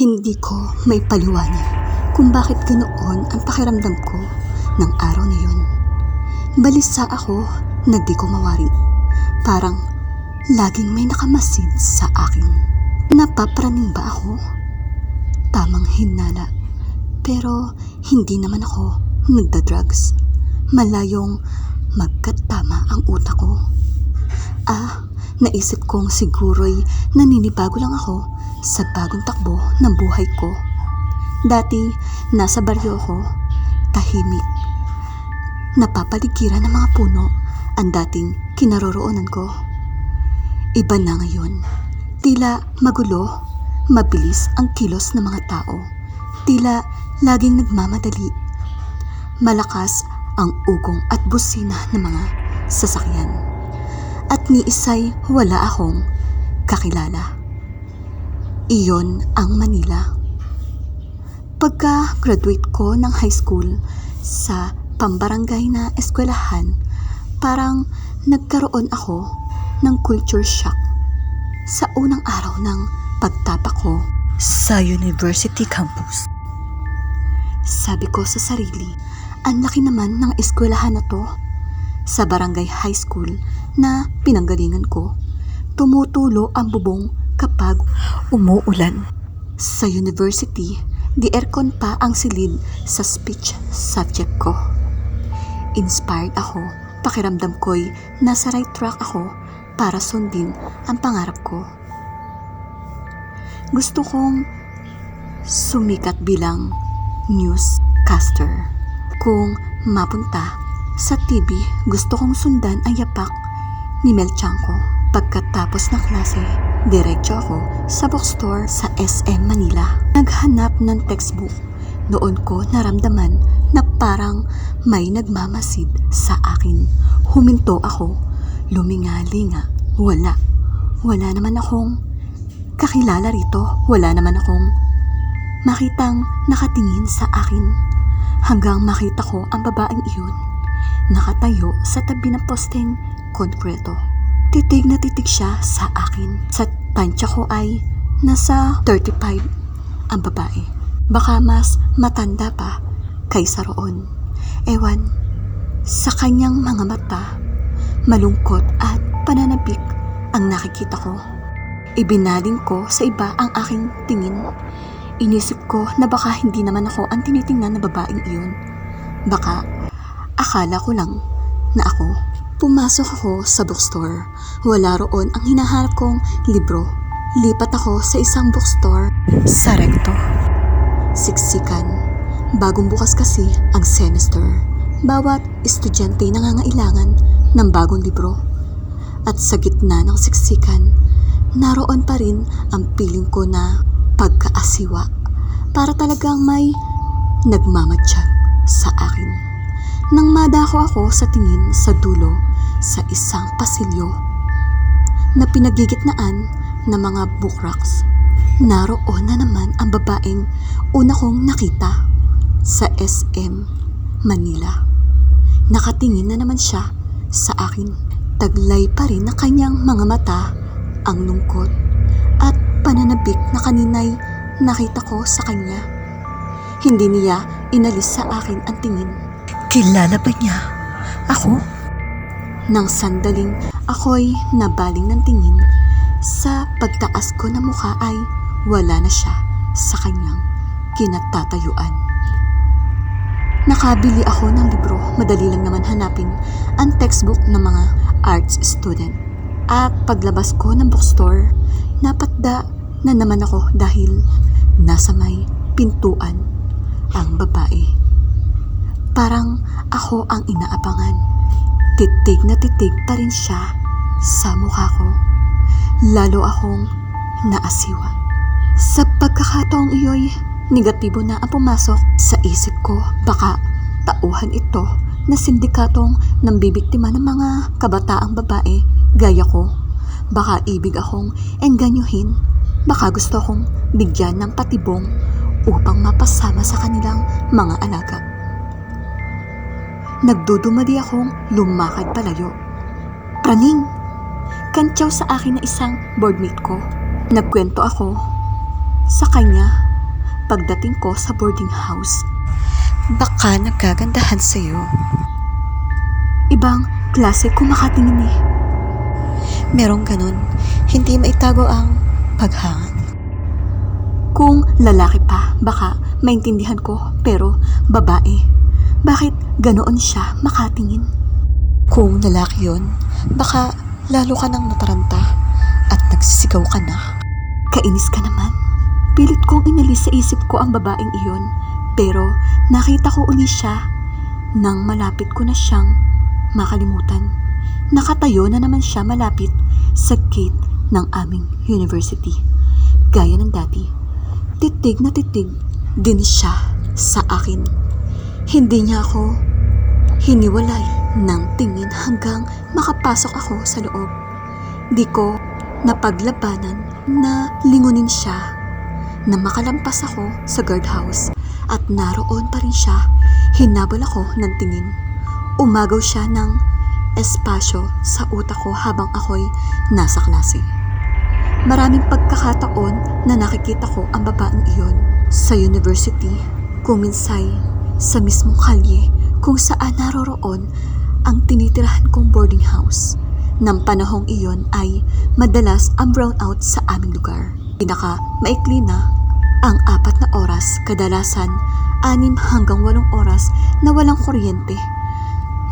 Hindi ko may paliwanag kung bakit ganoon ang pakiramdam ko ng araw na yun. Balisa ako na di ko mawari. Parang laging may nakamasid sa akin. Napapraning ba ako? Tamang hinala. Pero hindi naman ako nagda-drugs. Malayong magkatama ang utak ko. Naisip kong siguro'y naninibago lang ako sa bagong takbo ng buhay ko. Dati, nasa baryo ko, tahimik. Napapaligiran ng mga puno ang dating kinaroroonan ko. Iba na ngayon. Tila magulo, mabilis ang kilos ng mga tao. Tila laging nagmamadali. Malakas ang ugong at busina ng mga sasakyan. At ni isa'y wala akong kakilala. Iyon ang Manila. Pagka-graduate ko ng high school sa pambarangay na eskwelahan, parang nagkaroon ako ng culture shock sa unang araw ng pagtapak ko sa university campus. Sabi ko sa sarili, ang laki naman ng eskwelahan na to. Sa barangay high school na pinanggalingan ko, tumutulo ang bubong kapag umuulan. Sa university, di aircon pa ang silid sa speech subject ko. Inspired ako, pakiramdam ko'y nasa right track ako para sundin ang pangarap ko. Gusto kong sumikat bilang newscaster. Kung mapunta sa TV, gusto kong sundan ang yapak ni Melchanko. Pagkatapos ng klase, diretso ako sa bookstore sa SM Manila. Naghanap ng textbook. Noon ko naramdaman na parang may nagmamasid sa akin. Huminto ako, lumingalinga. Wala naman akong kakilala rito. Wala naman akong makitang nakatingin sa akin. Hanggang makita ko ang babaeng iyon, nakatayo sa tabi ng posteng konkreto. Titig na titig siya sa akin. Sa tansya ko ay nasa 35 ang babae. Baka mas matanda pa kaysa roon. Ewan, sa kanyang mga mata, malungkot at pananabik ang nakikita ko. Ibinaling ko sa iba ang aking tingin. Inisip ko na baka hindi naman ako ang tinitingnan na babaeng iyon. Baka akala ko lang na ako. Pumasok ako sa bookstore. Wala roon ang hinahanap kong libro. Lipat ako sa isang bookstore sa Recto. Siksikan. Bagong bukas kasi ang semester. Bawat estudyante nangangailangan ng bagong libro. At sa gitna ng siksikan, naroon pa rin ang piling ko na pagkaasiwa. Para talagang may nagmamatsyag sa akin. Nang madako ako sa tingin sa dulo sa isang pasilyo na pinagigitnaan ng mga book racks, naroon na naman ang babaeng una kong nakita sa SM Manila. Nakatingin na naman siya sa akin. Taglay pa rin na kanyang mga mata ang lungkot at pananabik na kanina'y nakita ko sa kanya. Hindi niya inalis sa akin ang tingin. Kilala ba niya ako? Nang sandaling ako'y nabaling ng tingin, sa pagtaas ko na mukha ay wala na siya sa kanyang kinatatayuan. Nakabili ako ng libro. Madali lang naman hanapin ang textbook ng mga arts student. At paglabas ko ng bookstore, napatda na naman ako dahil nasa may pintuan ang babae. Parang ako ang inaabangan. Titig na titig pa rin siya sa mukha ko. Lalo akong naasiwa. Sa pagkakataong iyo'y negatibo na ang pumasok sa isip ko. Baka tauhan ito na sindikatong nambibiktima ng mga kabataang babae gaya ko. Baka ibig akong engganyuhin. Baka gusto akong bigyan ng patibong upang mapasama sa kanilang mga alaga. Nagdudumali akong lumakad palayo. Praning! Kantsaw sa akin na isang boardmate ko. Nagkwento ako sa kanya pagdating ko sa boarding house. Baka nagkagandahan sa'yo. Ibang klase kung makatingin eh. Merong ganun, hindi maitago ang paghangad. Kung lalaki pa, baka maintindihan ko, pero babae, bakit ganoon siya makatingin? Kung lalaki yon, baka lalo ka nang nataranta at nagsisigaw ka na. Kainis ka naman. Pilit kong inalis sa isip ko ang babaeng iyon, pero nakita ko uli siya nang malapit ko na siyang makalimutan. Nakatayo na naman siya malapit sa gate ng aming university. Gaya ng dati, titig na titig din siya sa akin. Hindi niya ako hiniwalay ng tingin hanggang makapasok ako sa loob. Di ko napaglabanan na lingunin siya na makalampas ako sa guardhouse at naroon pa rin siya. Hinabol ako ng tingin. Umagaw siya ng espasyo sa utak ko habang ako'y nasa klase. Maraming pagkakataon na nakikita ko ang babaeng iyon sa university, kung minsay sa mismong kalye kung saan naroroon ang tinitirahan kong boarding house. Nang panahong iyon ay madalas ang brownout sa aming lugar. Pinaka maikli na ang 4 na oras, kadalasan 6 hanggang 8 oras na walang kuryente.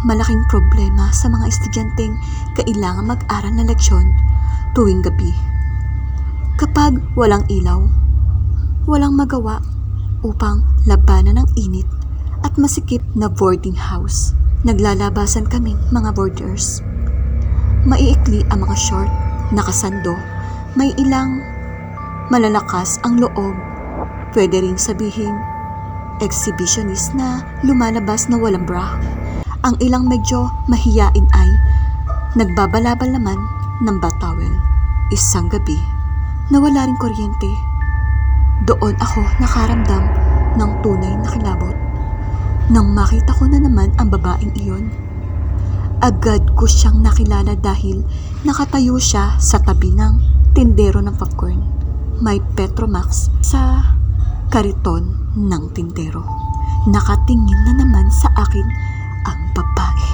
Malaking problema sa mga estudyanteng kailangan mag-aral na leksyon tuwing gabi. Kapag walang ilaw, walang magawa upang labanan ng init at masikip na boarding house. Naglalabasan kaming mga boarders. Maiikli ang mga short, nakasando, may ilang malalakas ang loob. Pwede ring sabihin, exhibitionist na lumalabas na walang bra. Ang ilang medyo mahiyain ay nagbabalabal naman ng batawel. Isang gabi, nawala ring kuryente. Doon ako nakaramdam ng tunay na kilabot. Nang makita ko na naman ang babaeng iyon, agad ko siyang nakilala dahil nakatayo siya sa tabi ng tindero ng popcorn. May Petromax sa kariton ng tindero. Nakatingin na naman sa akin ang babae.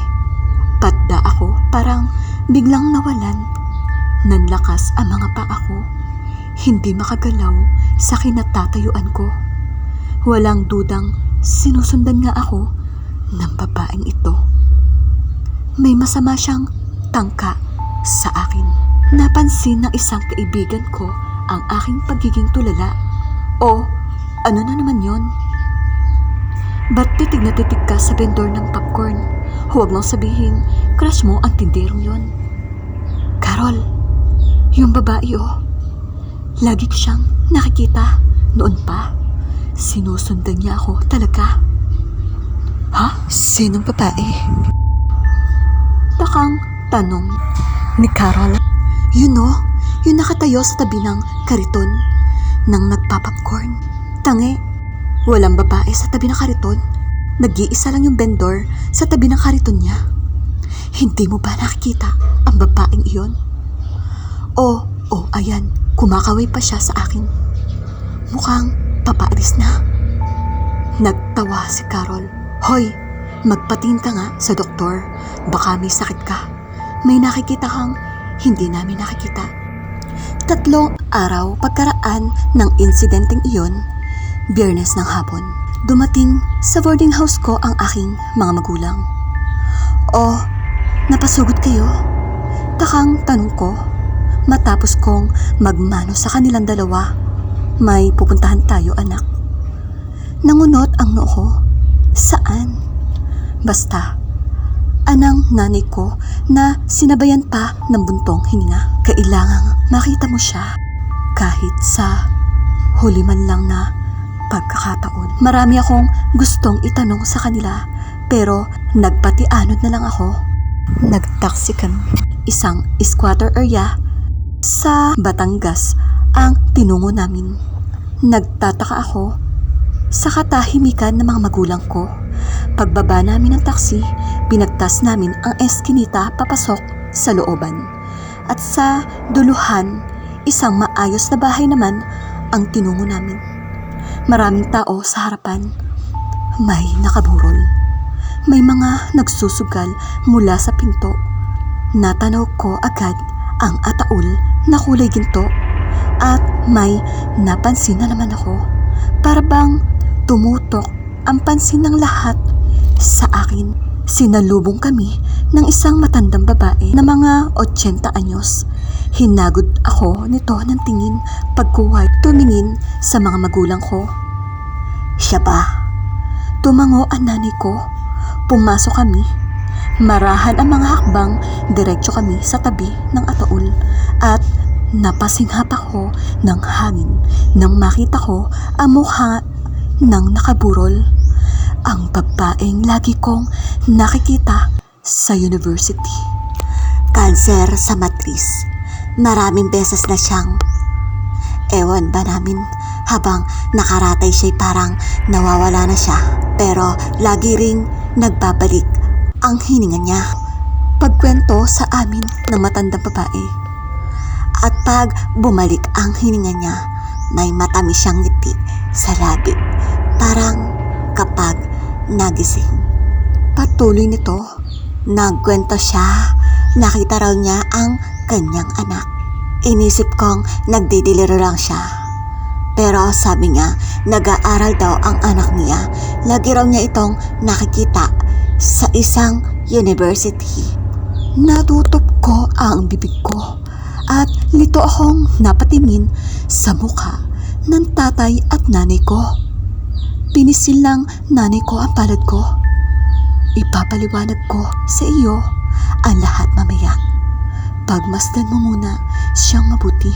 Patda ako, parang biglang nawalan ng lakas ang mga paa ko. Hindi makagalaw sa kinatatayuan ko. Walang dudang sinusundan nga ako ng babaeng ito. May masama siyang tangka sa akin. Napansin ng isang kaibigan ko ang aking pagiging tulala. O, ano na naman yon? Ba't titig na titig ka sa vendor ng popcorn? Huwag lang sabihin, crush mo ang tinderong yon. Carol, yung babae oh. Lagi ko siyang nakikita noon pa. Sinusundan niya ako talaga. Ha? Sinong babae? Takang tanong ni Carol. Yun o, yung nakatayo sa tabi ng kariton nang nagpapopcorn. Tangi, walang babae sa tabi ng kariton. Nag-iisa lang yung vendor sa tabi ng kariton niya. Hindi mo ba nakikita ang babaeng iyon? Oh, ayan, kumakaway pa siya sa akin. Mukhang papaalis na. Nagtawa si Carol. Hoy, magpatingin ka nga sa doktor. Baka may sakit ka. May nakikita kang hindi namin nakikita. 3 araw pagkaraan ng insidenteng iyon, Biyernes ng hapon, dumating sa boarding house ko ang aking mga magulang. Oh, napasugod kayo? Takang tanong ko matapos kong magmano sa kanilang dalawa. May pupuntahan tayo, anak. Nangunot ang noo ko. Saan? Basta, anang nanay ko na sinabayan pa ng buntong hininga. Kailangang makita mo siya kahit sa huli man lang na pagkakataon. Marami akong gustong itanong sa kanila pero nagpatianod na lang ako. Nagtaksi kami. Isang squatter area sa Batangas ang tinungo namin. Nagtataka ako sa katahimikan ng mga magulang ko. Pagbaba namin ng taksi, binagtas namin ang eskinita papasok sa looban. At sa duluhan, isang maayos na bahay naman ang tinungo namin. Maraming tao sa harapan. May nakaburol. May mga nagsusugal mula sa pinto. Natanaw ko agad ang ataul na kulay ginto at may napansin na naman ako. Para bang tumutok ang pansin ng lahat sa akin. Sinalubong kami ng isang matandang babae na mga 80 anyos. Hinagod ako nito ng tingin pagkuway tumingin sa mga magulang ko. Siya ba? Tumango ang nanay ko. Pumasok kami. Marahan ang mga hakbang, diretso kami sa tabi ng ataul at napasinghap ako ng hangin nang makita ko ang mukha ng nakaburol. Ang babaeng lagi kong nakikita sa university. Kanser sa matris. Maraming beses na siyang ewan ba namin habang nakaratay siya'y parang nawawala na siya. Pero lagi ring nagbabalik ang hininga niya. Pagkwento sa amin ng matandang babae. At pag bumalik ang hininga niya, may matamis siyang ngiti sa labi. Parang kapag nagising. Patuloy nito, nagkwento siya, nakita raw niya ang kanyang anak. Inisip kong nagdidiliro lang siya. Pero sabi niya, nag-aaral daw ang anak niya. Lagi raw niya itong nakikita sa isang university. Natutup ko ang bibig ko at lito akong napatingin sa mukha ng tatay at nanay ko. Pinisil lang nanay ko ang palad ko. Ipapaliwanag ko sa iyo ang lahat mamaya. Pagmasdan mo muna siyang mabuti.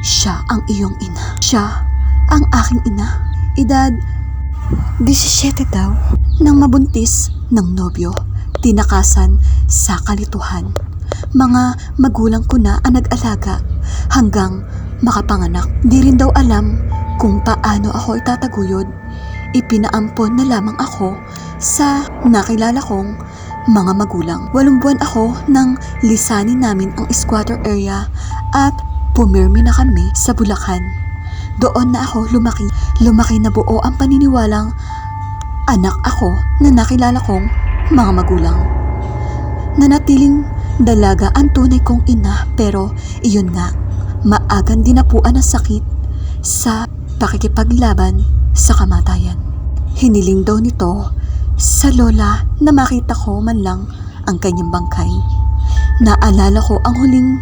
Siya ang iyong ina. Siya ang aking ina. Edad 17 daw nang mabuntis ng nobyo. Tinakasan sa kalituhan. Mga magulang ko na ang nag-alaga hanggang makapanganak. Di rin daw alam kung paano ako itataguyod. Ipinaampon na lamang ako sa nakilala kong mga magulang. 8 buwan ako nang lisanin namin ang squatter area at pumirmi na kami sa Bulacan. Doon na ako lumaki. Lumaki na buo ang paniniwalang anak ako na nakilala kong mga magulang. Nanatiling dalaga ang tunay kong ina pero iyon nga, maagang dinapuan ng sakit sa pakikipaglaban sa kamatayan. Hiniling daw nito sa lola na makita ko man lang ang kanyang bangkay. Naalala ko ang huling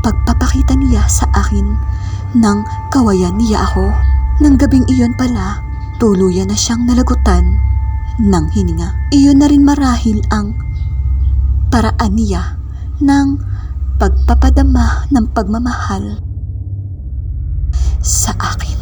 pagpapakita niya sa akin nang kawayan niya ako. Nang gabing iyon pala, tuluyan na siyang nalagutan ng hininga. Iyon na rin marahil ang paraan niya ng pagpapadama ng pagmamahal sa akin.